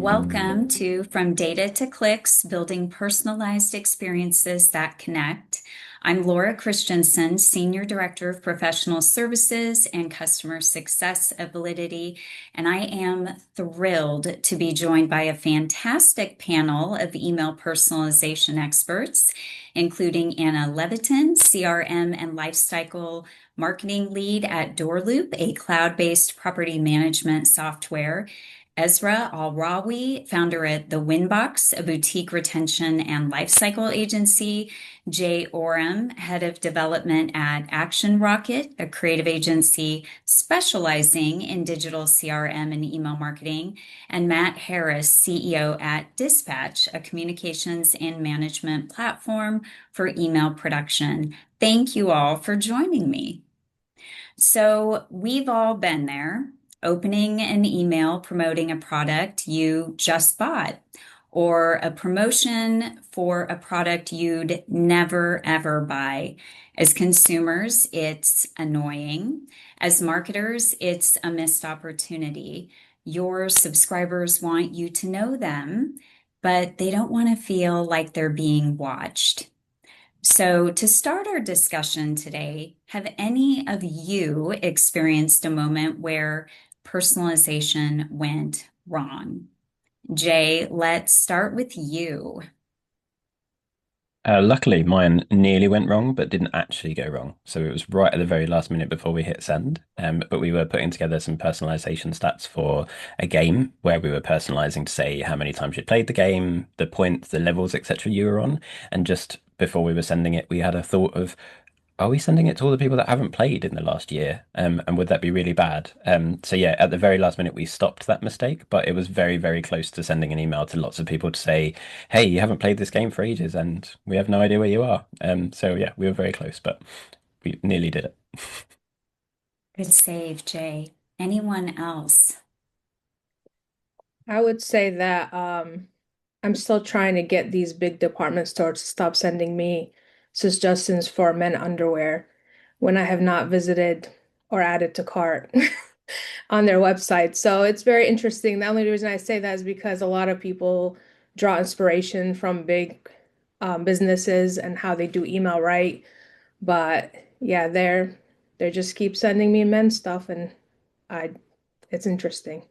Welcome to From Data to Clicks, Building Personalized Experiences That Connect. I'm Laura Christensen, Senior Director of Professional Services and Customer Success at Validity, and I am thrilled to be joined by a fantastic panel of email personalization experts, including Anna Levitin, CRM and Lifecycle Marketing Lead at DoorLoop, a cloud-based property management software, Israa, Alrawi, founder at the Winbox, a boutique retention and lifecycle agency, Jay Oram, head of development at ActionRocket, a creative agency specializing in digital CRM and email marketing, and Matt Harris, CEO at Dyspatch, a communications and management platform for email production. Thank you all for joining me. So we've all been there, opening an email promoting a product you just bought, or a promotion for a product you'd never ever buy. As consumers, it's annoying. As marketers, it's a missed opportunity. Your subscribers want you to know them, but they don't want to feel like they're being watched. So, to start our discussion today, have any of you experienced a moment where personalization went wrong? Jay, let's start with you. Luckily, mine nearly went wrong, but didn't actually go wrong. So it was right at the very last minute before we hit send. But we were putting together some personalization stats for a game where we were personalizing to say how many times you'd played the game, the points, the levels, etc. you were on. And just before we were sending it, we had a thought of, are we sending it to all the people that haven't played in the last year? And would that be really bad? So yeah, at the very last minute, we stopped that mistake, but it was very, very close to sending an email to lots of people to say, hey, you haven't played this game for ages and we have no idea where you are. So yeah, we were very close, but we nearly did it. Good save, Jay. Anyone else? I would say that I'm still trying to get these big department stores to stop sending me suggestions for men underwear when I have not visited or added to cart on their website. So it's very interesting. The only reason I say that is because a lot of people draw inspiration from big businesses and how they do email right. But yeah, they just keep sending me men's stuff, and I it's interesting.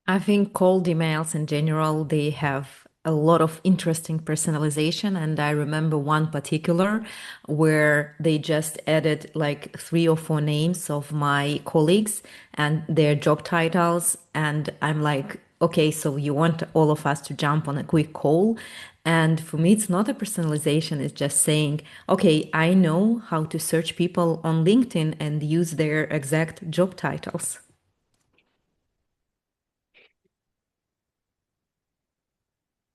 I think cold emails in general, they have a lot of interesting personalization. And I remember one particular where they just added like 3 or 4 names of my colleagues and their job titles. And I'm like, okay, so you want all of us to jump on a quick call. And for me, it's not a personalization. It's just saying, okay, I know how to search people on LinkedIn and use their exact job titles.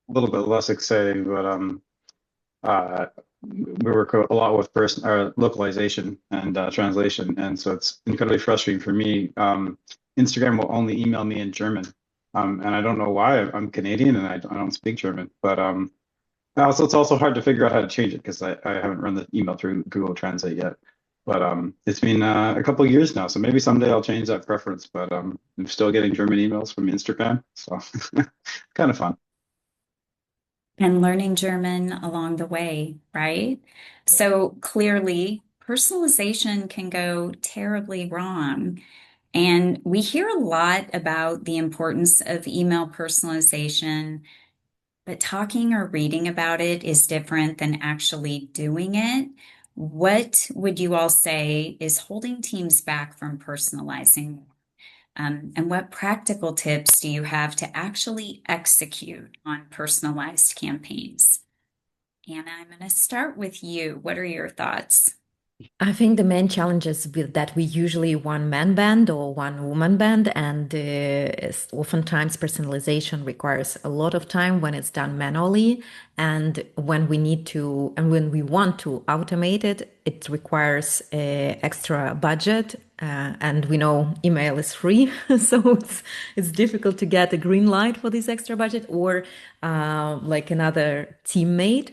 A little bit less exciting, but we work a lot with person or localization and translation, and so it's incredibly frustrating for me. Instagram will only email me in German, and I don't know why. I'm Canadian and I don't speak German, but also it's also hard to figure out how to change it because I haven't run the email through Google Translate yet. But it's been a couple of years now, so maybe someday I'll change that preference. But I'm still getting German emails from Instagram, so kind of fun. And learning German along the way, right? So clearly, personalization can go terribly wrong. And we hear a lot about the importance of email personalization, but talking or reading about it is different than actually doing it. What would you all say is holding teams back from personalizing? And what practical tips do you have to actually execute on personalized campaigns? Anna, I'm going to start with you. What are your thoughts? I think the main challenge is with that we usually one man band or one woman band, and oftentimes personalization requires a lot of time when it's done manually, and when we need to and when we want to automate it, it requires extra budget, and we know email is free, so it's difficult to get a green light for this extra budget or like another teammate.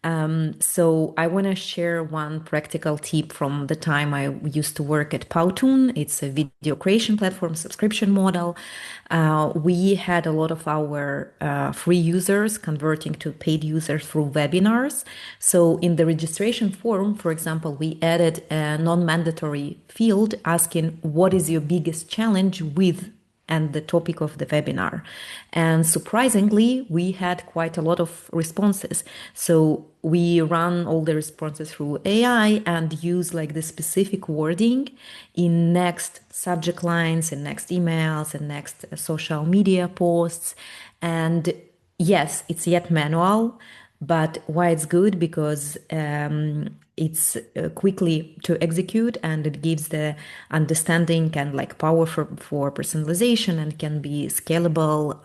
So I want to share one practical tip from the time I used to work at Powtoon. It's a video creation platform subscription model. We had a lot of our free users converting to paid users through webinars. So in the registration form, for example, we added a non-mandatory field asking what is your biggest challenge with and the topic of the webinar. And surprisingly, we had quite a lot of responses. So we run all the responses through AI and use like the specific wording in next subject lines and next emails and next social media posts. And yes, it's yet manual, but why it's good because it's quickly to execute and it gives the understanding and like power for personalization and can be scalable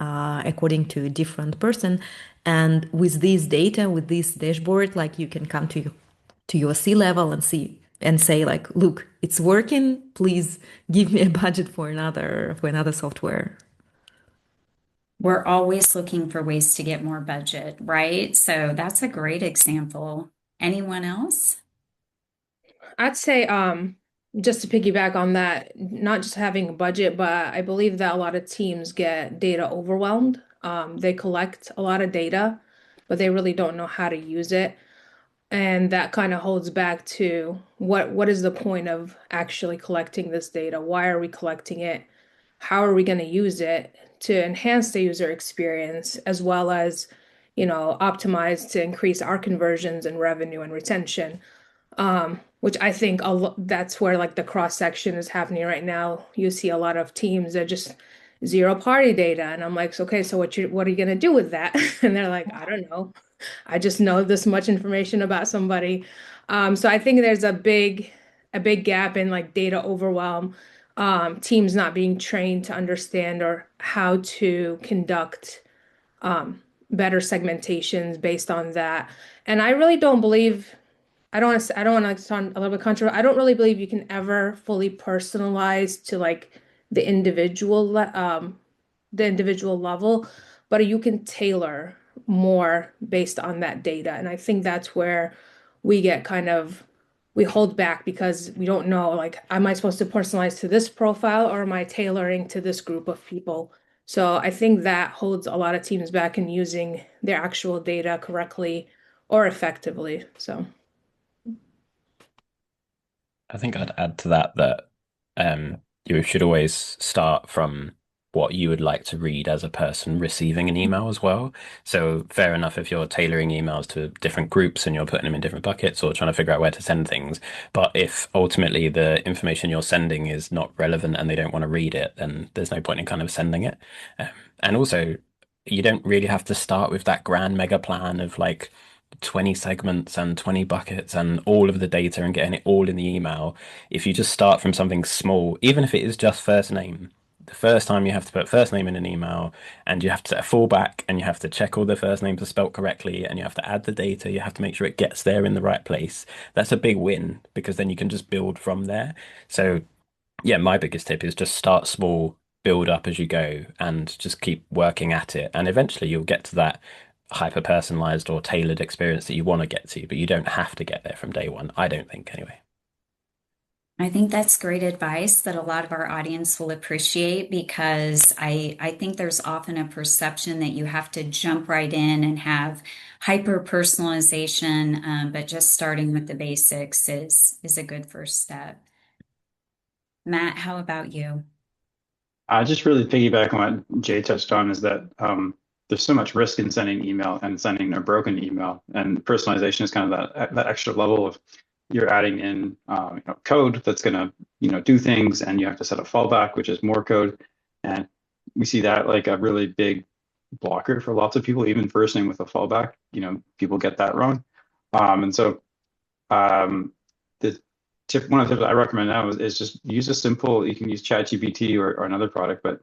according to a different person. And with this data, with this dashboard, like you can come to your C-level and see and say like, look, it's working. Please give me a budget for another software. We're always looking for ways to get more budget, right? So that's a great example. Anyone else? I'd say, just to piggyback on that, not just having a budget, but I believe that a lot of teams get data overwhelmed. They collect a lot of data, but they really don't know how to use it. And that kind of holds back to what is the point of actually collecting this data? Why are we collecting it? How are we going to use it to enhance the user experience as well as, optimize to increase our conversions and revenue and retention? Which I think that's where like the cross section is happening right now. You see a lot of teams that just zero party data, and I'm like, okay, so what are you gonna do with that? And they're like, I don't know. I just know this much information about somebody. So I think there's a big gap in like data overwhelm, teams not being trained to understand or how to conduct better segmentations based on that. And I really don't believe I don't want to sound a little bit controversial. I don't really believe you can ever fully personalize to like the individual level, but you can tailor more based on that data. And I think that's where we get we hold back because we don't know, like, am I supposed to personalize to this profile or am I tailoring to this group of people? So I think that holds a lot of teams back in using their actual data correctly or effectively. So. I think I'd add to that you should always start from what you would like to read as a person receiving an email as well. So fair enough if you're tailoring emails to different groups and you're putting them in different buckets or trying to figure out where to send things. But if ultimately the information you're sending is not relevant and they don't want to read it, then there's no point in kind of sending it. And also, you don't really have to start with that grand mega plan of like 20 segments and 20 buckets and all of the data and getting it all in the email. If you just start from something small, even if it is just first name, the first time you have to put first name in an email and you have to set a fallback and you have to check all the first names are spelt correctly and you have to add the data, you have to make sure it gets there in the right place. That's a big win because then you can just build from there. So yeah, my biggest tip is just start small, build up as you go, and just keep working at it. And eventually you'll get to that hyper personalized or tailored experience that you want to get to, but you don't have to get there from day one. I don't think, anyway. I think that's great advice that a lot of our audience will appreciate because I think there's often a perception that you have to jump right in and have hyper personalization, but just starting with the basics is a good first step. Matt, how about you? I just really piggyback on what Jay touched on is that there's so much risk in sending email and sending a broken email, and personalization is kind of that extra level of you're adding in code that's going to do things, and you have to set a fallback, which is more code, and we see that like a really big blocker for lots of people, even first name with a fallback. People get that wrong, and so the one of the tips I recommend now is just use a simple. You can use ChatGPT or another product, but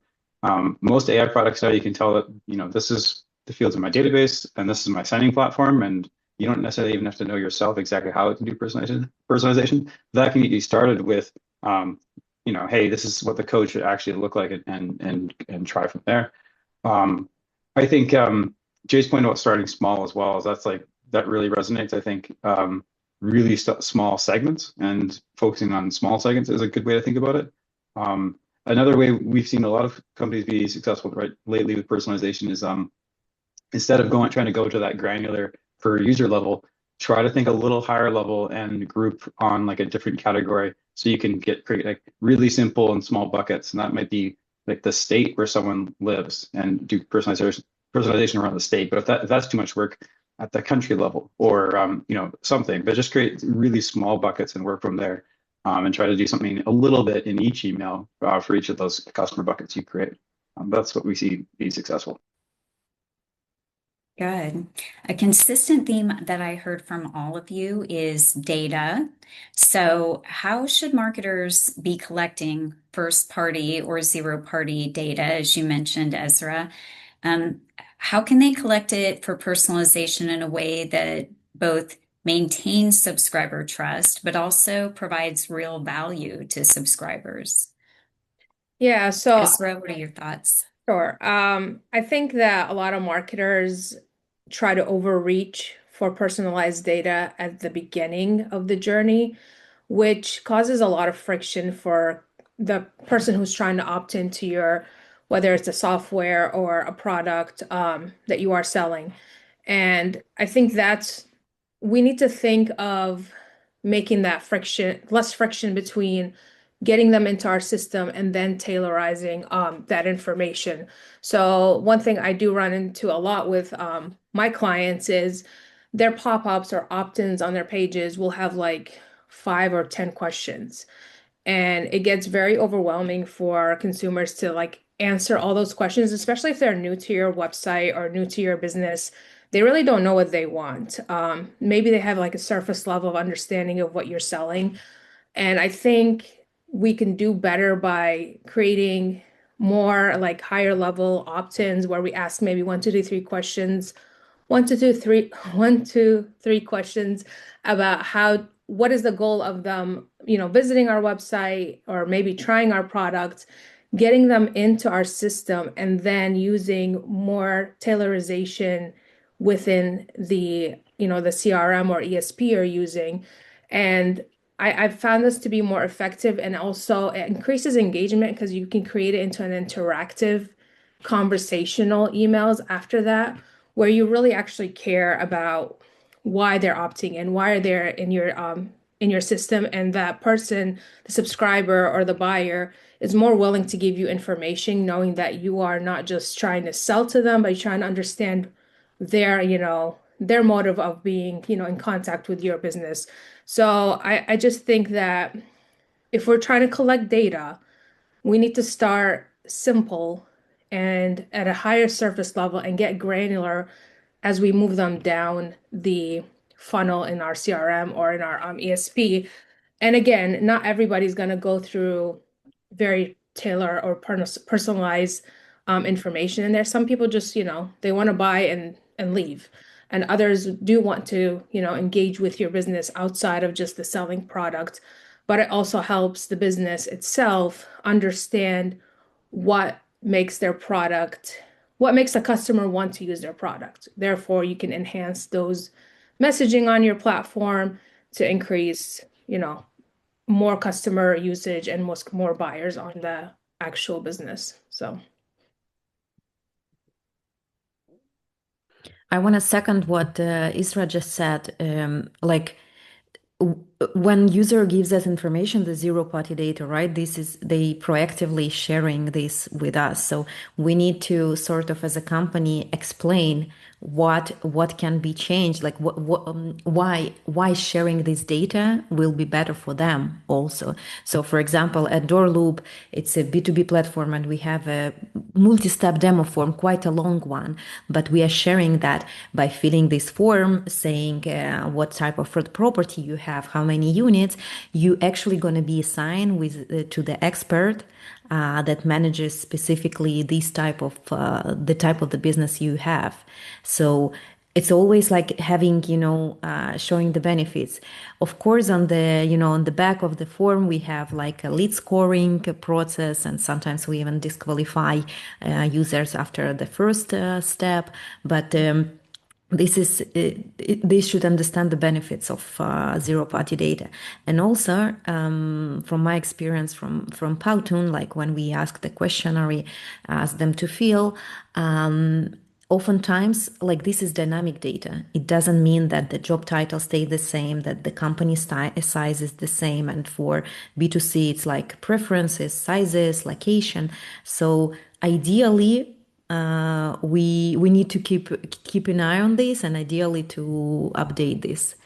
most AI products now you can tell that this is the fields in my database and this is my sending platform, and you don't necessarily even have to know yourself exactly how it can do personalization. That can get you started with hey, this is what the code should actually look like, and try from there. I think Jay's point about starting small as well is that's like that really resonates. I think really small segments and focusing on small segments is a good way to think about it. Another way we've seen a lot of companies be successful right lately with personalization is instead of trying to go to that granular per user level, try to think a little higher level and group on like a different category so you can create like really simple and small buckets. And that might be like the state where someone lives and do personalization around the state. But if that's too much work at the country level or something, but just create really small buckets and work from there. And try to do something a little bit in each email for each of those customer buckets you create. That's what we see be successful. Good. A consistent theme that I heard from all of you is data. So, how should marketers be collecting first party or zero party data, as you mentioned, Israa? How can they collect it for personalization in a way that both maintains subscriber trust, but also provides real value to subscribers? Yeah, so Israa, what are your thoughts? sure. I think that a lot of marketers try to overreach for personalized data at the beginning of the journey, which causes a lot of friction for the person who's trying to opt into whether it's a software or a product that you are selling. And I think we need to think of making that less friction between getting them into our system and then tailorizing that information. So one thing I do run into a lot with my clients is their pop-ups or opt-ins on their pages will have like 5 or 10 questions. And it gets very overwhelming for consumers to like answer all those questions, especially if they're new to your website or new to your business. They really don't know what they want. Maybe they have like a surface level of understanding of what you're selling. And I think we can do better by creating more like higher level opt-ins where we ask maybe 1, 2, 3 questions, 1 to 2, 3, 1, 2, 3 questions about what is the goal of them, visiting our website or maybe trying our product, getting them into our system, and then using more tailorization within the CRM or ESP you're using. And I've found this to be more effective, and also it increases engagement because you can create it into an interactive conversational emails after that, where you really actually care about why they're opting in, why they're in your system, and that person, the subscriber or the buyer, is more willing to give you information, knowing that you are not just trying to sell to them, but you're trying to understand their motive of being, in contact with your business. So I just think that if we're trying to collect data, we need to start simple and at a higher surface level and get granular as we move them down the funnel in our CRM or in our ESP. And again, not everybody's going to go through very tailored or personalized information. And there's some people just, they want to buy and leave. And others do want to, engage with your business outside of just the selling product. But it also helps the business itself understand what makes what makes a customer want to use their product. Therefore, you can enhance those messaging on your platform to increase, more customer usage and more buyers on the actual business. So I want to second what Israa just said. When user gives us information, the zero party data, right? They proactively sharing this with us. So we need to sort of, as a company, explain what can be changed, like why sharing this data will be better for them also. So for example, at DoorLoop, it's a B2B platform and we have a multi-step demo form, quite a long one, but we are sharing that by filling this form, saying what type of property you have, how many units, you actually going to be assigned to the expert that manages specifically this type of the business you have. So it's always like having, showing the benefits. Of course, on the back of the form, we have like a lead scoring process, and sometimes we even disqualify users after the first step. But they should understand the benefits of zero-party data. And also, from my experience from Powtoon, like when we ask the question or we ask them to fill, oftentimes, like this is dynamic data. It doesn't mean that the job title stay the same, that the company size is the same. And for B2C, it's like preferences, sizes, location. So ideally, we need to keep an eye on this and ideally to update this.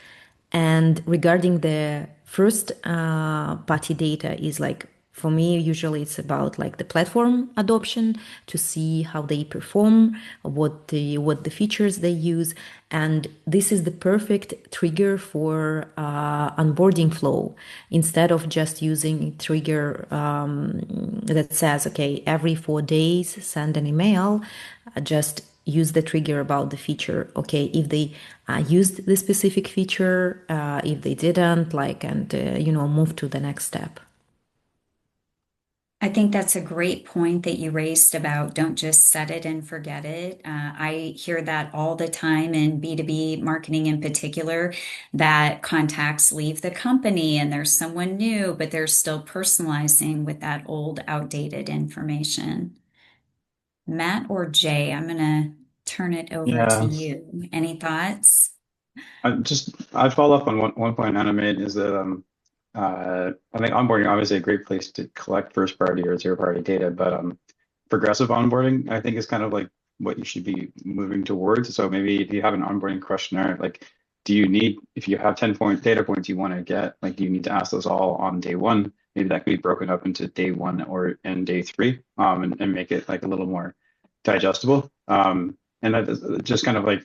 And regarding the first party data is like for me usually it's about like the platform adoption to see how they perform, what the features they use, and this is the perfect trigger for onboarding flow. Instead of just using trigger that says okay every 4 days send an email, just use the trigger about the feature. Okay, if they used the specific feature, if they didn't, like, and move to the next step. I think that's a great point that you raised about don't just set it and forget it. I hear that all the time in B2B marketing in particular, that contacts leave the company and there's someone new, but they're still personalizing with that old, outdated information. Matt or Jay, I'm going to turn it over to Yeah, you. Any thoughts? I'd follow up on one point Anna made is that I think onboarding obviously a great place to collect first party or zero party data, but progressive onboarding I think is kind of like what you should be moving towards. So maybe if you have an onboarding questionnaire, like do you need, if you have 10 data points you want to get, like do you need to ask those all on day one? Maybe that could be broken up into day one or and day three, and make it like a little more digestible. And that is just kind of like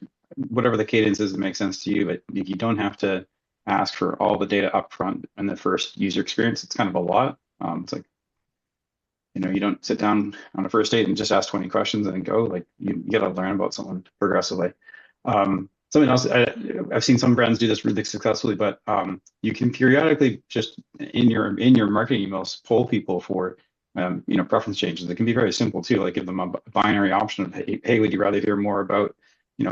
whatever the cadence is that makes sense to you, but you don't have to ask for all the data up front in the first user experience. It's kind of a lot. It's like, you don't sit down on a first date and just ask 20 questions and then go. Like you got to learn about someone progressively. Something else, I've seen some brands do this really successfully, but you can periodically just in your marketing emails poll people for preference changes. It can be very simple too, like give them a binary option of hey, would you rather hear more about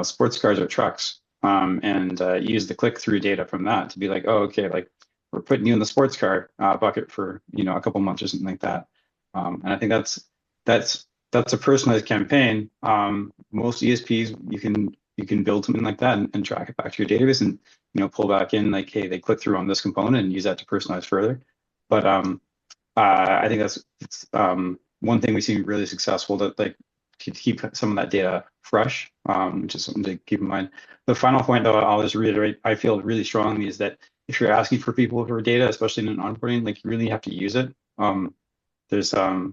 sports cars or trucks? And use the click-through data from that to be like, oh, okay, like we're putting you in the sports car bucket for a couple months or something like that. And I think that's a personalized campaign. Most ESPs you can build something like that and track it back to your database and pull back in like, hey, they click through on this component and use that to personalize further. But I think it's one thing we see really successful that like to keep some of that data fresh, which is something to keep in mind. The final point, though, I'll just reiterate, I feel really strongly is that if you're asking for people for data, especially in an onboarding, like you really have to use it. There's a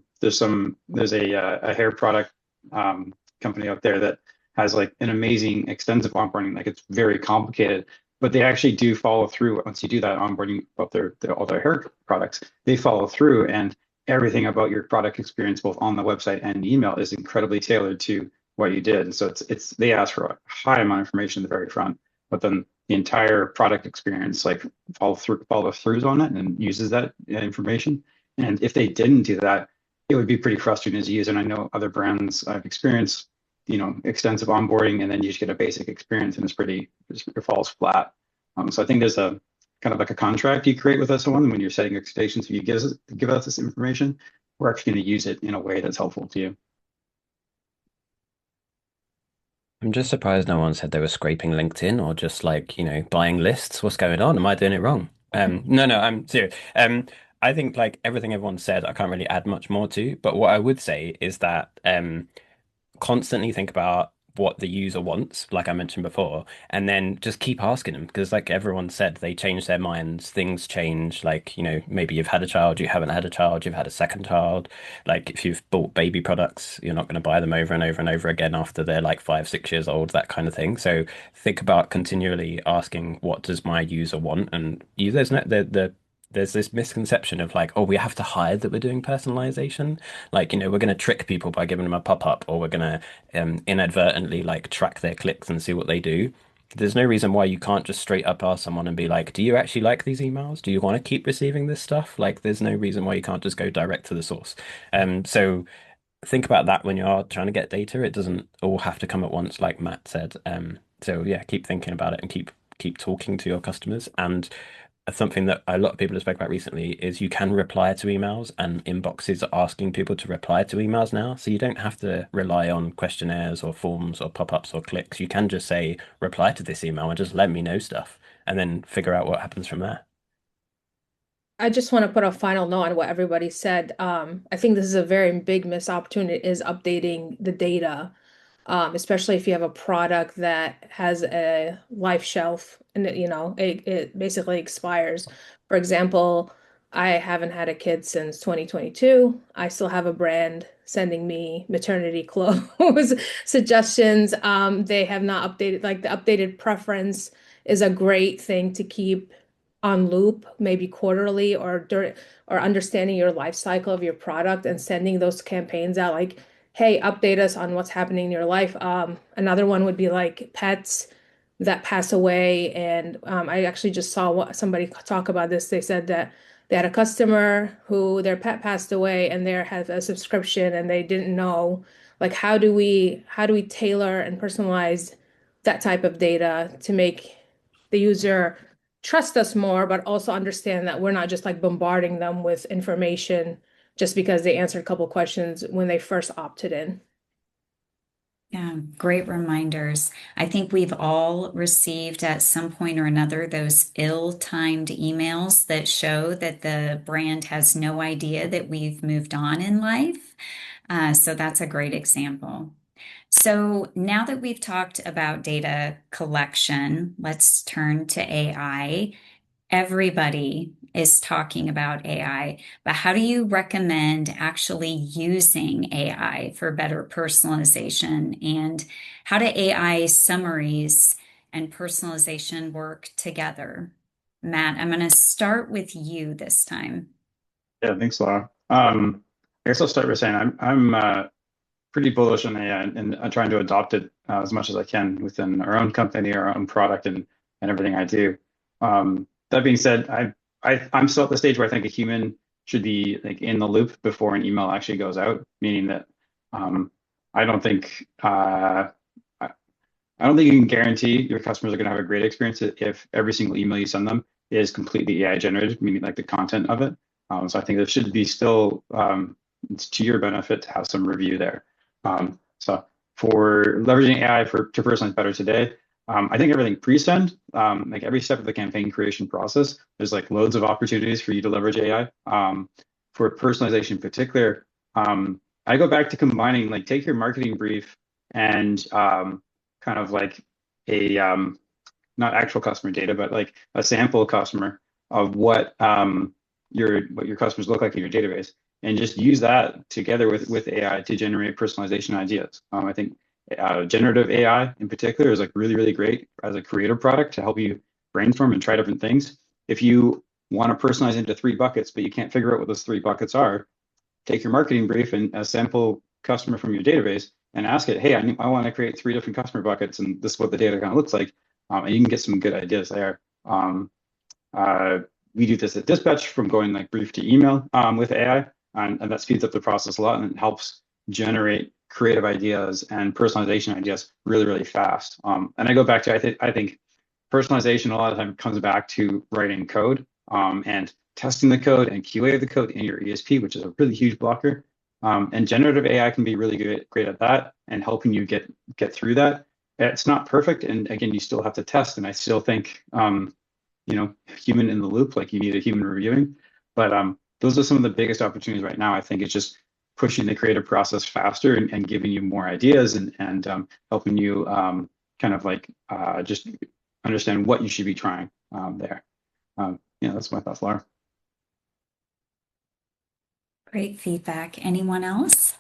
hair product company out there that has like an amazing extensive onboarding, like it's very complicated, but they actually do follow through. Once you do that onboarding about all their hair products, they follow through, and everything about your product experience, both on the website and email, is incredibly tailored to what you did. And so it's they ask for a high amount of information at the very front, but then the entire product experience like follow throughs on it and uses that information. And if they didn't do that, it would be pretty frustrating as a user. And I know other brands I've experienced, extensive onboarding, and then you just get a basic experience, and it falls flat. So I think there's a kind of like a contract you create with someone when you're setting expectations. If you give us this information, we're actually going to use it in a way that's helpful to you. I'm just surprised no one said they were scraping LinkedIn or just like, buying lists. What's going on? Am I doing it wrong? No, I'm serious. I think like everything everyone said, I can't really add much more to, but what I would say is that constantly think about what the user wants, like I mentioned before, and then just keep asking them because, like everyone said, they change their minds, things change. Like, maybe you've had a child, you haven't had a child, you've had a second child. Like, if you've bought baby products, you're not going to buy them over and over and over again after they're like 5, 6 years old, that kind of thing. So think about continually asking, what does my user want? And there's no there's this misconception of like, oh, we have to hide that we're doing personalization. Like, we're going to trick people by giving them a pop-up, or we're going to inadvertently like track their clicks and see what they do. There's no reason why you can't just straight up ask someone and be like, do you actually like these emails? Do you want to keep receiving this stuff? Like, there's no reason why you can't just go direct to the source. So think about that when you are trying to get data. It doesn't all have to come at once, like Matt said. So yeah, keep thinking about it and keep talking to your customers. And something that a lot of people have spoken about recently is you can reply to emails, and inboxes are asking people to reply to emails now. So you don't have to rely on questionnaires or forms or pop-ups or clicks. You can just say, reply to this email and just let me know stuff, and then figure out what happens from there. I just want to put a final note on what everybody said. I think this is a very big missed opportunity is updating the data, especially if you have a product that has a life shelf and it basically expires. For example, I haven't had a kid since 2022. I still have a brand sending me maternity clothes suggestions. They have not updated, like the updated preference is a great thing to keep on loop, maybe quarterly or during or understanding your life cycle of your product and sending those campaigns out like, hey, update us on what's happening in your life. Another one would be like pets that pass away. And I actually just saw somebody talk about this. They said that they had a customer who their pet passed away and they have a subscription and they didn't know like how do we tailor and personalize that type of data to make the user trust us more, but also understand that we're not just like bombarding them with information just because they answered a couple questions when they first opted in. Yeah, great reminders. I think we've all received at some point or another those ill-timed emails that show that the brand has no idea that we've moved on in life. So that's a great example. So now that we've talked about data collection, let's turn to AI. Everybody is talking about AI, but how do you recommend actually using AI for better personalization? And how do AI summaries and personalization work together? Matt, I'm going to start with you this time. Yeah, thanks, Laura. I guess I'll start by saying I'm pretty bullish on AI and I'm trying to adopt it as much as I can within our own company, our own product, and everything I do. That being said, I'm still at the stage where I think a human should be like in the loop before an email actually goes out, meaning that I don't think I don't think you can guarantee your customers are going to have a great experience if every single email you send them is completely AI generated, meaning like the content of it. So I think there should be still, it's to your benefit to have some review there. So for leveraging AI to personalize better today, I think everything pre-send, like every step of the campaign creation process, there's like loads of opportunities for you to leverage AI. For personalization in particular, I go back to combining, like take your marketing brief and kind of like a not actual customer data, but like a sample customer of what your customers look like in your database, and just use that together with AI to generate personalization ideas. I think generative AI in particular is like really great as a creative product to help you brainstorm and try different things. If you want to personalize into 3 buckets, but you can't figure out what those 3 buckets are, take your marketing brief and a sample customer from your database and ask it, hey, I want to create 3 different customer buckets, and this is what the data kind of looks like. And you can get some good ideas there. We do this at Dyspatch from going like brief to email with AI, and that speeds up the process a lot and it helps generate creative ideas and personalization ideas really fast. And I go back to I think personalization a lot of the time comes back to writing code and testing the code and QA of the code in your ESP, which is a really huge blocker. And generative AI can be really great at that and helping you get through that. It's not perfect, and again, you still have to test. And I still think, human in the loop, like you need a human reviewing. But those are some of the biggest opportunities right now. I think it's just pushing the creative process faster and giving you more ideas and helping you kind of like just understand what you should be trying there. That's my thoughts, Laura. Great feedback. Anyone else?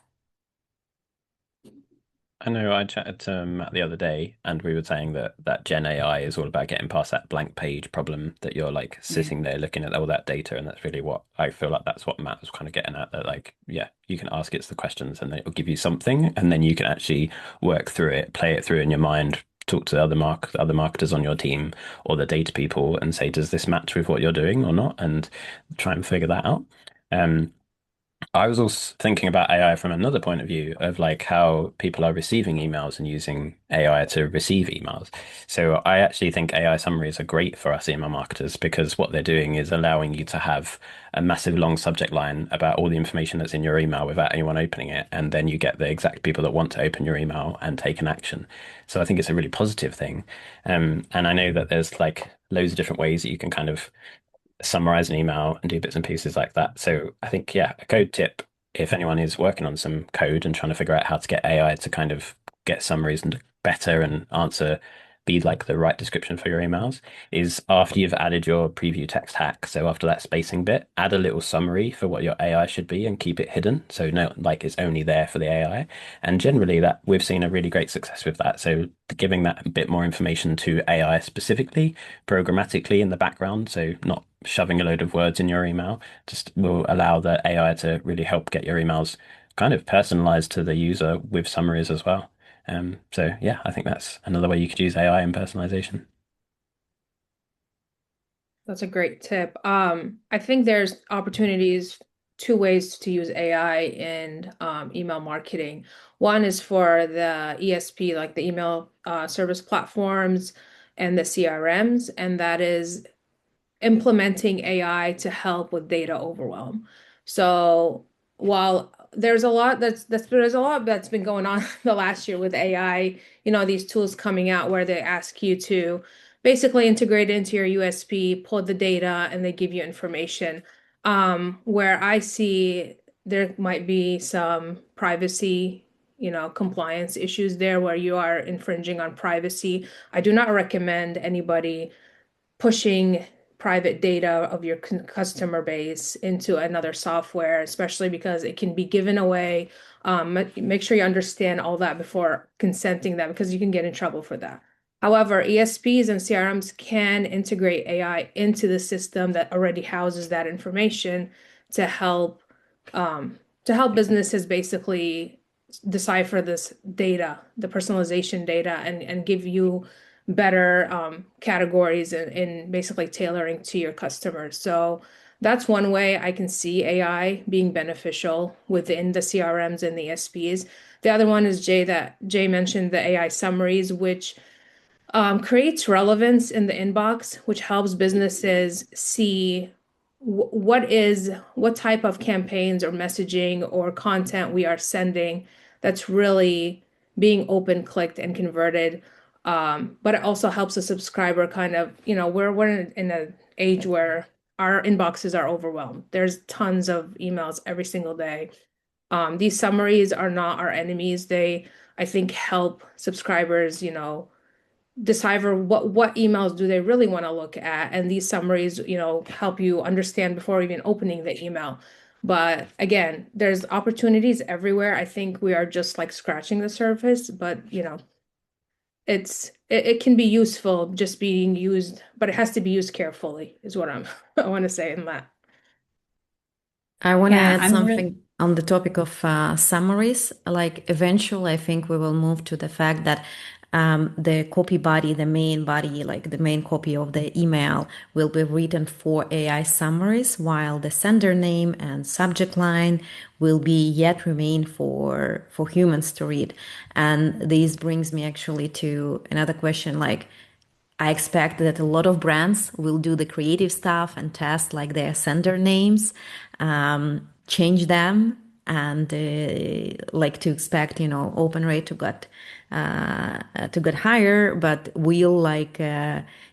I know I chatted to Matt the other day, and we were saying that Gen AI is all about getting past that blank page problem that you're like sitting there looking at all that data, and that's really what I feel like that's what Matt was kind of getting at. That like, yeah, you can ask it the questions, and then it'll give you something, and then you can actually work through it, play it through in your mind, talk to the other marketers on your team or the data people, and say, does this match with what you're doing or not, and try and figure that out. I was also thinking about AI from another point of view of like how people are receiving emails and using AI to receive emails. So I actually think AI summaries are great for us email marketers because what they're doing is allowing you to have a massive long subject line about all the information that's in your email without anyone opening it. And then you get the exact people that want to open your email and take an action. So I think it's a really positive thing. And I know that there's like loads of different ways that you can kind of summarize an email and do bits and pieces like that. So I think, yeah, a code tip, if anyone is working on some code and trying to figure out how to get AI to kind of get summaries and better and answer, be like the right description for your emails, is after you've added your preview text hack, so after that spacing bit, add a little summary for what your AI should be and keep it hidden. So no, like it's only there for the AI. And generally that we've seen a really great success with that. So giving that a bit more information to AI specifically, programmatically in the background, so not shoving a load of words in your email, just will allow the AI to really help get your emails kind of personalized to the user with summaries as well. So yeah, I think that's another way you could use AI in personalization. That's a great tip. I think there's opportunities, two ways to use AI in email marketing. One is for the ESP, like the email service platforms and the CRMs, and that is implementing AI to help with data overwhelm. So while there's a lot that's been going on the last year with AI, these tools coming out where they ask you to basically integrate into your USB, pull the data, and they give you information. Where I see there might be some privacy, compliance issues there where you are infringing on privacy. I do not recommend anybody pushing private data of your customer base into another software, especially because it can be given away. Make sure you understand all that before consenting that because you can get in trouble for that. However, ESPs and CRMs can integrate AI into the system that already houses that information to help businesses basically decipher this data, the personalization data, and give you better categories in basically tailoring to your customers. So that's one way I can see AI being beneficial within the CRMs and the SPs. The other one is that Jay mentioned, the AI summaries, which creates relevance in the inbox, which helps businesses see what type of campaigns or messaging or content we are sending that's really being open clicked and converted. But it also helps a subscriber kind of, we're in an age where our inboxes are overwhelmed. There's tons of emails every single day. These summaries are not our enemies. They, I think, help subscribers, decipher what emails do they really want to look at, and these summaries help you understand before even opening the email. But again, there's opportunities everywhere. I think we are just like scratching the surface, but it can be useful just being used, but it has to be used carefully is what I want to say in that. I want to Yeah, add I'm really, something on the topic of summaries. Like eventually, I think we will move to the fact that the copy body, the main body, like the main copy of the email, will be written for AI summaries, while the sender name and subject line will be yet remain for humans to read. And this brings me actually to another question, like I expect that a lot of brands will do the creative stuff and test like their sender names, change them, and like to expect, open rate to get higher. But will like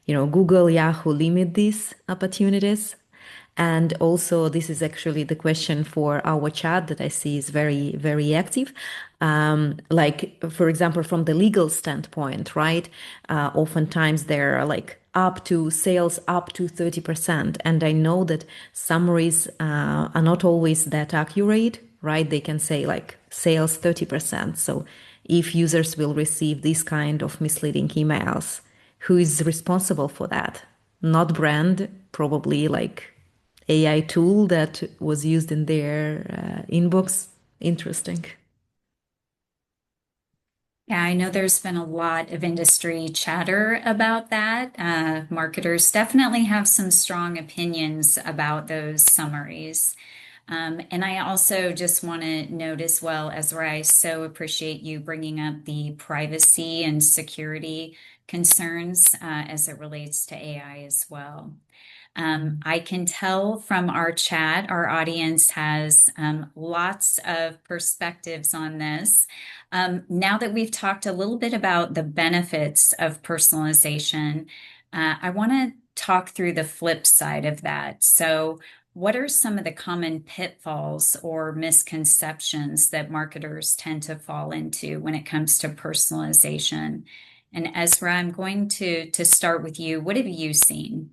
Google, Yahoo limit these opportunities? And also, this is actually the question for our chat that I see is very, very active. Like, for example, from the legal standpoint, right? Oftentimes there are like up to sales up to 30%. And I know that summaries are not always that accurate, right? They can say like sales 30%. So if users will receive this kind of misleading emails, who is responsible for that? Not brand, probably like AI tool that was used in their inbox. Interesting. yeah, I know there's been a lot of industry chatter about that. Marketers definitely have some strong opinions about those summaries. And I also just want to note as well, Ezra, I so appreciate you bringing up the privacy and security concerns as it relates to AI as well. I can tell from our chat, our audience has lots of perspectives on this. Now that we've talked a little bit about the benefits of personalization, I want to talk through the flip side of that. So, what are some of the common pitfalls or misconceptions that marketers tend to fall into when it comes to personalization? And Ezra, I'm going to start with you. What have you seen?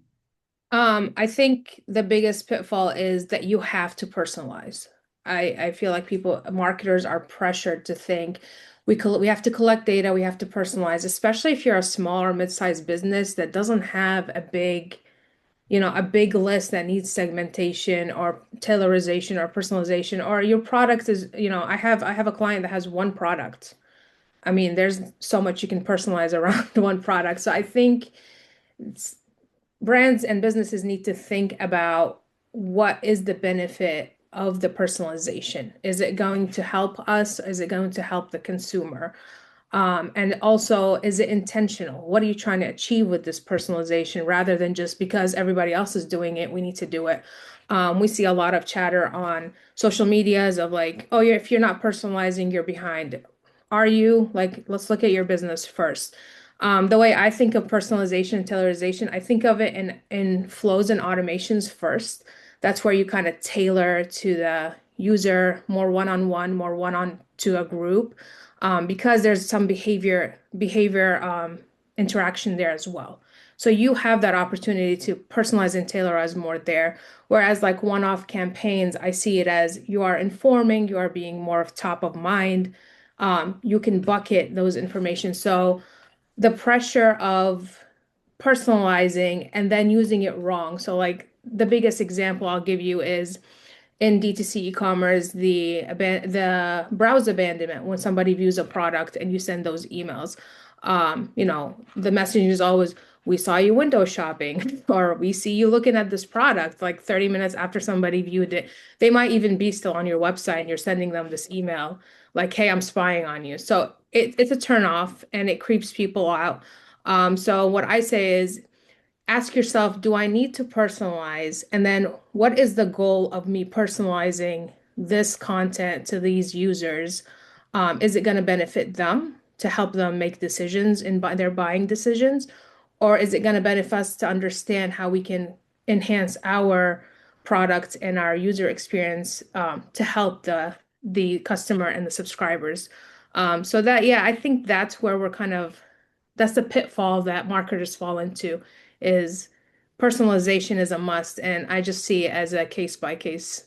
I think the biggest pitfall is that you have to personalize. I feel like marketers are pressured to think we have to collect data, we have to personalize, especially if you're a small or mid-sized business that doesn't have a big list that needs segmentation or tailorization or personalization, or your product is, I have a client that has one product. I mean, there's so much you can personalize around one product. So I think brands and businesses need to think about what is the benefit of the personalization. Is it going to help us? Is it going to help the consumer? And also, is it intentional? What are you trying to achieve with this personalization rather than just because everybody else is doing it, we need to do it? We see a lot of chatter on social medias of like, oh, if you're not personalizing, you're behind. Are you? Like, let's look at your business first. The way I think of personalization and tailorization, I think of it in flows and automations first. That's where you kind of tailor to the user more one-on-one, more one-on to a group, because there's some behavior interaction there as well. So you have that opportunity to personalize and tailorize more there. Whereas like one-off campaigns, I see it as you are informing, you are being more of top of mind. You can bucket those information. So the pressure of personalizing and then using it wrong. So like the biggest example I'll give you is in D2C e-commerce, the browse abandonment when somebody views a product and you send those emails. The message is always, we saw you window shopping, or we see you looking at this product like 30 minutes after somebody viewed it. They might even be still on your website and you're sending them this email like, hey, I'm spying on you. So it's a turn off and it creeps people out. So what I say is ask yourself, do I need to personalize? And then what is the goal of me personalizing this content to these users? Is it going to benefit them to help them make decisions in their buying decisions? Or is it going to benefit us to understand how we can enhance our product and our user experience to help the customer and the subscribers? So that, yeah, I think that's where that's the pitfall that marketers fall into is personalization is a must. And I just see it as a case by case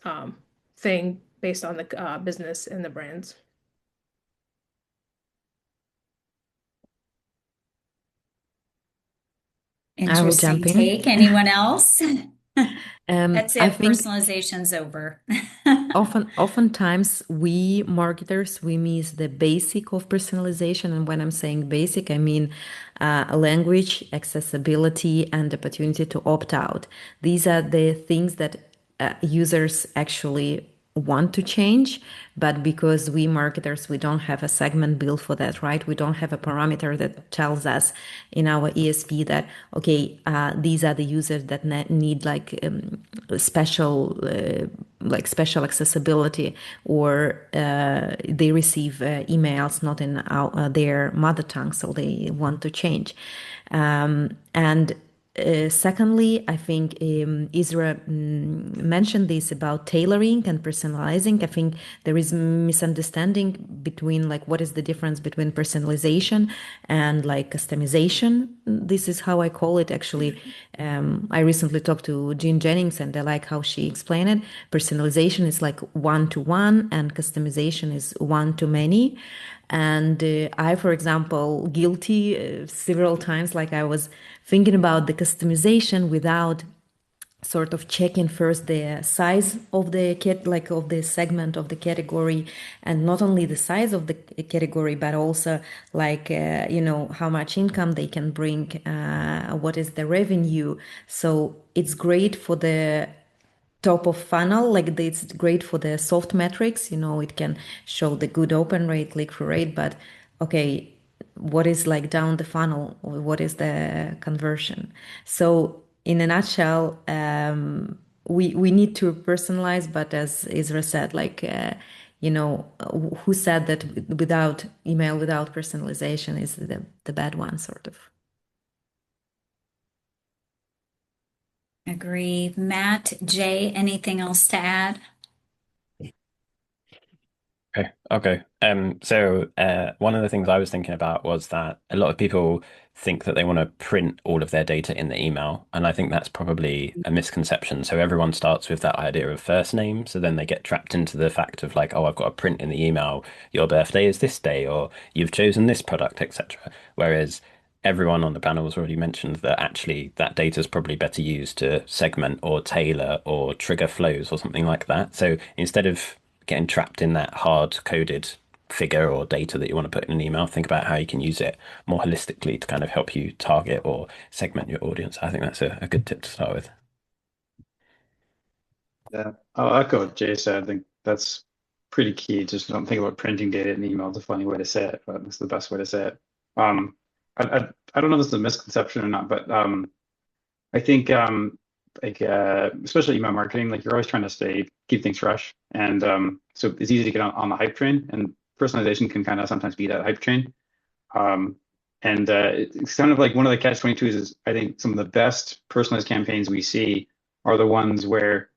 thing based on the business and the brands. I will Interesting jump in. take. Anyone else? That's I it. think Personalization's over. oftentimes we marketers we miss the basic of personalization, and when I'm saying basic, I mean language, accessibility, and opportunity to opt out. These are the things that users actually want to change, but because we marketers we don't have a segment built for that, right? We don't have a parameter that tells us in our ESP that okay, these are the users that need special special accessibility, or they receive emails not in their mother tongue, so they want to change. And secondly, I think Israa mentioned this about tailoring and personalizing. I think there is misunderstanding between like what is the difference between personalization and like customization. This is how I call it. Actually, I recently talked to Jean Jennings and I like how she explained it. Personalization is like one-to-one and customization is one-to-many. And I, for example, guilty several times, like I was thinking about the customization without sort of checking first the size of the of the segment of the category, and not only the size of the category, but also like how much income they can bring, what is the revenue. So it's great for the top of funnel, like it's great for the soft metrics, it can show the good open rate, click-through rate, but okay, what is like down the funnel? What is the conversion? So in a nutshell, we need to personalize, but as Israa said, like, who said that without email, without personalization is the bad one, sort of. Agree. Matt, Jay, anything else to add? Okay. So one of the things I was thinking about was that a lot of people think that they want to print all of their data in the email, and I think that's probably a misconception. So everyone starts with that idea of first name, so then they get trapped into the fact of like, oh, I've got to print in the email, your birthday is this day, or you've chosen this product, etc. Whereas everyone on the panel has already mentioned that actually that data is probably better used to segment or tailor or trigger flows or something like that. So instead of getting trapped in that hard coded figure or data that you want to put in an email, think about how you can use it more holistically to kind of help you target or segment your audience. I think that's a good tip to start with. Yeah, I'll echo what Jay said. I think that's pretty key. Just don't think about printing data in email. It's a funny way to say it, but it's the best way to say it. I don't know if this is a misconception or not, but I think especially email marketing, like you're always trying to keep things fresh, and so it's easy to get on the hype train, and personalization can kind of sometimes be that hype train. And it's kind of like one of the catch-22s is I think some of the best personalized campaigns we see are the ones where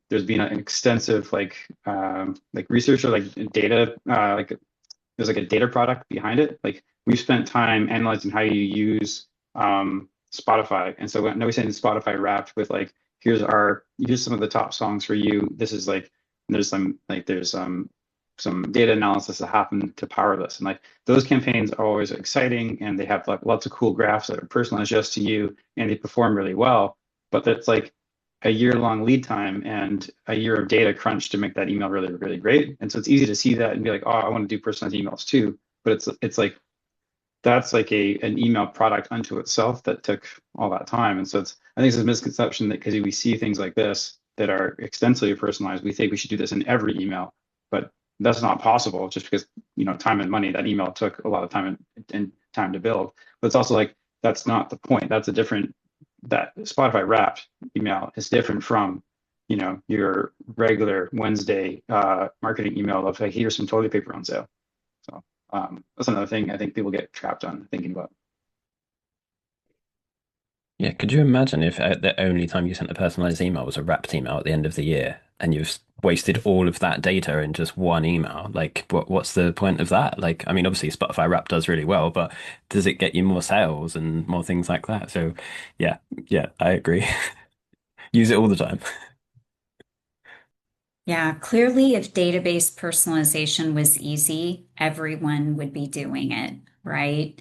there's been an extensive like research or like data like there's like a data product behind it. Like we've spent time analyzing how you use Spotify, and so now we send Spotify Wrapped with like here's some of the top songs for you. This is like there's some data analysis that happened to power this, and like those campaigns are always exciting, and they have like lots of cool graphs that are personalized just to you, and they perform really well. But that's like a year-long lead time and a year of data crunch to make that email really, really great. And so it's easy to see that and be like, oh, I want to do personalized emails too. But it's like that's like an email product unto itself that took all that time. And so I think it's a misconception that because we see things like this that are extensively personalized, we think we should do this in every email, but that's not possible just because time and money. That email took a lot of time and time to build. But it's also like that's not the point. That Spotify Wrapped email is different from your regular Wednesday marketing email of like here's some toilet paper on sale. So that's another thing I think people get trapped on thinking about. Yeah, could you imagine if the only time you sent a personalized email was a wrapped email at the end of the year and you've wasted all of that data in just one email? Like, what's the point of that? Like, I mean, obviously Spotify Wrapped does really well, but does it get you more sales and more things like that? So, yeah, I agree. Use it all the time. Yeah, clearly, if database personalization was easy, everyone would be doing it, right?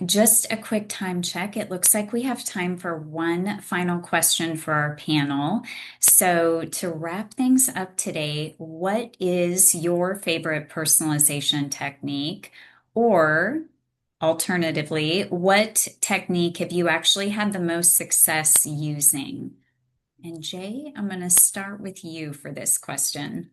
Just a quick time check. It looks like we have time for one final question for our panel. So to wrap things up today, what is your favorite personalization technique? Or alternatively, what technique have you actually had the most success using? And Jay, I'm going to start with you for this question.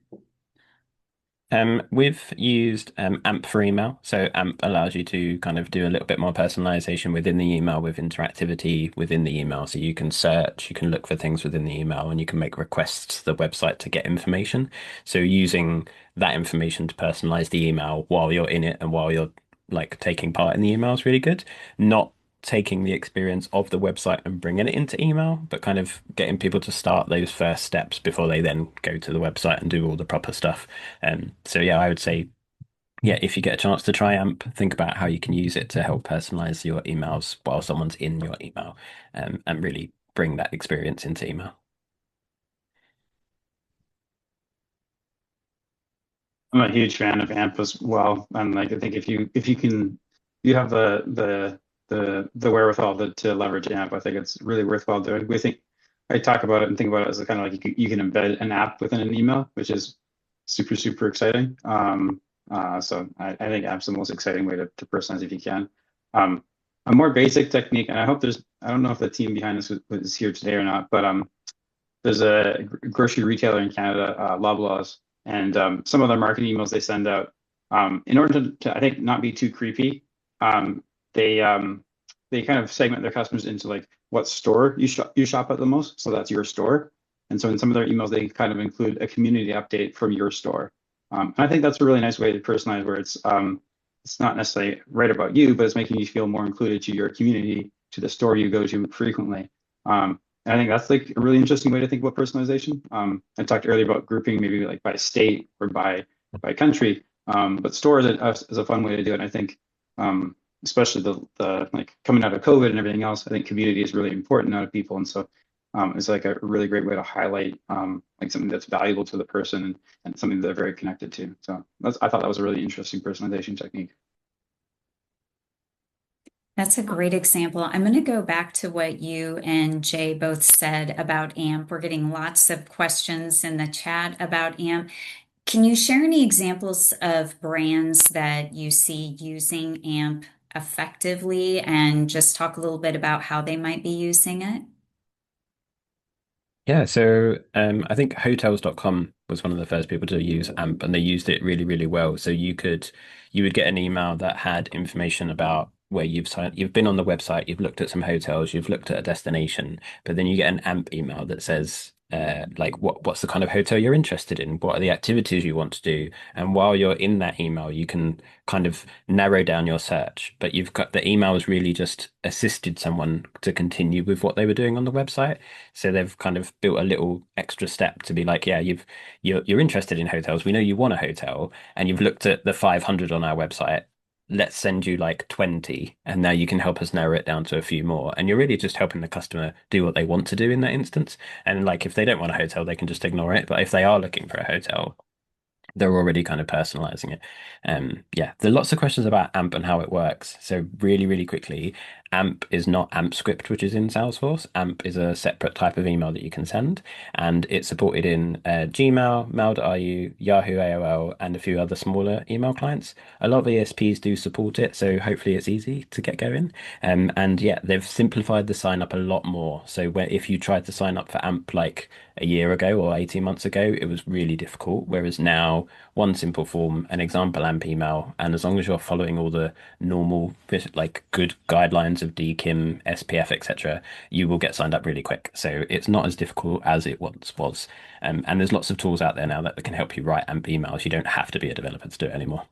We've used AMP for email. So AMP allows you to kind of do a little bit more personalization within the email with interactivity within the email. So you can search, you can look for things within the email, and you can make requests to the website to get information. So using that information to personalize the email while you're in it and while you're like taking part in the email is really good. Not taking the experience of the website and bringing it into email, but kind of getting people to start those first steps before they then go to the website and do all the proper stuff. So yeah, I would say, yeah, if you get a chance to try AMP, think about how you can use it to help personalize your emails while someone's in your email, and really bring that experience into email. I'm a huge fan of AMP as well, and like I think if you have the wherewithal to leverage AMP, I think it's really worthwhile doing. I talk about it and think about it as kind of like you can embed an app within an email, which is super exciting. So I think AMP's the most exciting way to personalize if you can. A more basic technique, and I don't know if the team behind this is here today or not, but there's a grocery retailer in Canada, Loblaws, and some of their marketing emails they send out, in order to I think not be too creepy, they kind of segment their customers into like what store you shop at the most, so that's your store. And so in some of their emails, they kind of include a community update from your store. And I think that's a really nice way to personalize, where it's not necessarily right about you, but it's making you feel more included to your community, to the store you go to frequently. And I think that's like a really interesting way to think about personalization. I talked earlier about grouping maybe like by state or by country, but store is a fun way to do it. And I think especially the like coming out of COVID and everything else, I think community is really important out of people, and so it's like a really great way to highlight like something that's valuable to the person and something that they're very connected to. So I thought that was a really interesting personalization technique. That's a great example. I'm going to go back to what you and Jay both said about AMP. We're getting lots of questions in the chat about AMP. Can you share any examples of brands that you see using AMP effectively, and just talk a little bit about how they might be using it? Yeah, so I think hotels.com was one of the first people to use AMP, and they used it really, really well. So you would get an email that had information about where you've been on the website, you've looked at some hotels, you've looked at a destination, but then you get an AMP email that says like what's the kind of hotel you're interested in, what are the activities you want to do, and while you're in that email, you can kind of narrow down your search. But you've got the email has really just assisted someone to continue with what they were doing on the website. So they've kind of built a little extra step to be like, yeah, you're interested in hotels. We know you want a hotel, and you've looked at the 500 on our website. Let's send you like 20, and now you can help us narrow it down to a few more. And you're really just helping the customer do what they want to do in that instance. And like if they don't want a hotel, they can just ignore it. But if they are looking for a hotel, they're already kind of personalizing it. Yeah, there are lots of questions about AMP and how it works. So really, really quickly, AMP is not AMP script, which is in Salesforce. AMP is a separate type of email that you can send, and it's supported in Gmail, Mail.ru, Yahoo, AOL, and a few other smaller email clients. A lot of ESPs do support it, so hopefully it's easy to get going. And yeah, they've simplified the sign up a lot more. So where if you tried to sign up for AMP like a year ago or 18 months ago, it was really difficult. Whereas now, one simple form, an example AMP email, and as long as you're following all the normal, like good guidelines of DKIM, SPF, etc., you will get signed up really quick. So it's not as difficult as it once was. And there's lots of tools out there now that can help you write AMP emails. You don't have to be a developer to do it anymore.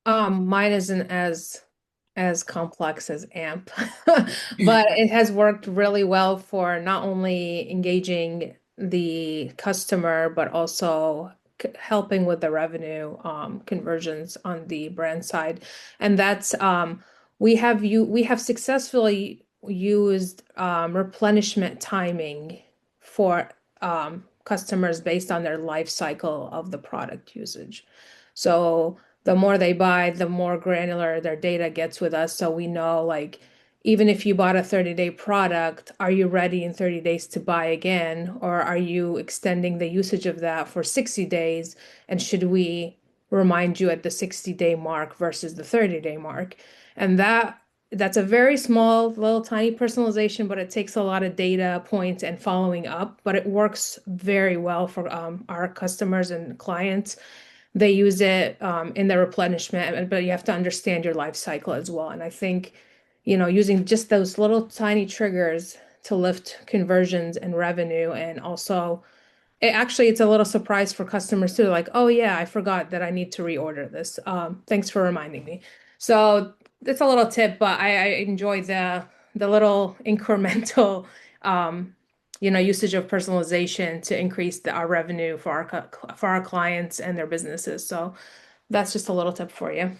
Mine isn't as complex as AMP, but it has worked really well for not only engaging the customer, but also helping with the revenue conversions on the brand side. And that's we have successfully used replenishment timing for customers based on their life cycle of the product usage. So the more they buy, the more granular their data gets with us. So we know, like, even if you bought a 30-day product, are you ready in 30 days to buy again? Or are you extending the usage of that for 60 days? And should we remind you at the 60-day mark versus the 30-day mark? And that's a very small, little tiny personalization, but it takes a lot of data points and following up. But it works very well for our customers and clients. They use it in their replenishment, but you have to understand your life cycle as well. And I think, using just those little tiny triggers to lift conversions and revenue, and also it's a little surprise for customers too. Like, oh yeah, I forgot that I need to reorder this. Thanks for reminding me. So it's a little tip, but I enjoy the little incremental usage of personalization to increase our revenue for our clients and their businesses. So that's just a little tip for you.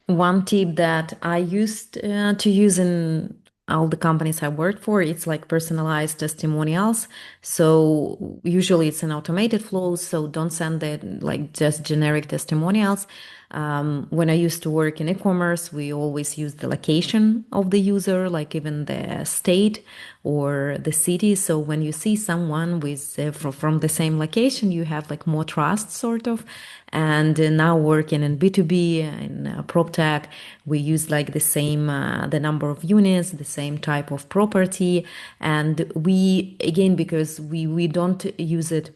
One tip that I used to use in all the companies I worked for, it's like personalized testimonials. So usually it's an automated flow, so don't send it like just generic testimonials. When I used to work in e-commerce, we always use the location of the user, like even the state or the city. So when you see someone with from the same location, you have like more trust sort of. And now working in B2B and prop tech, we use like the same, the number of units, the same type of property. And we, again, because we don't use it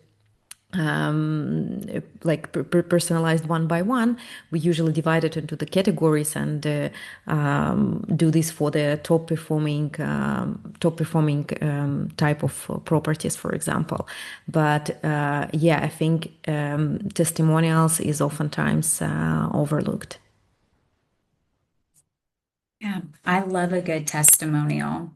like personalized one by one, we usually divide it into the categories and do this for the top performing type of properties, for example. But yeah, I think testimonials is oftentimes overlooked. Yeah, I love a good testimonial.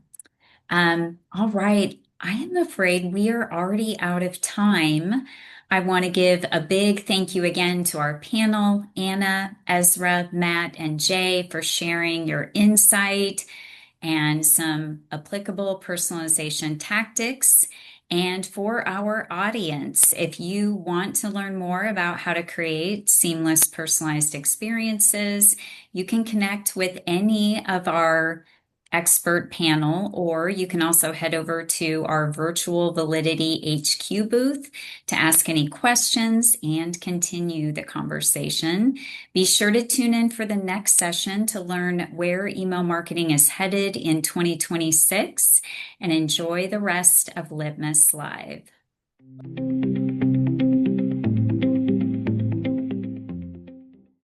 All right. I am afraid we are already out of time. I want to give a big thank you again to our panel, Anna, Israa, Matt, and Jay, for sharing your insight and some applicable personalization tactics. And for our audience, if you want to learn more about how to create seamless personalized experiences, you can connect with any of our expert panel, or you can also head over to our virtual Validity HQ booth to ask any questions and continue the conversation. Be sure to tune in for the next session to learn where email marketing is headed in 2026, and enjoy the rest of Litmus Live.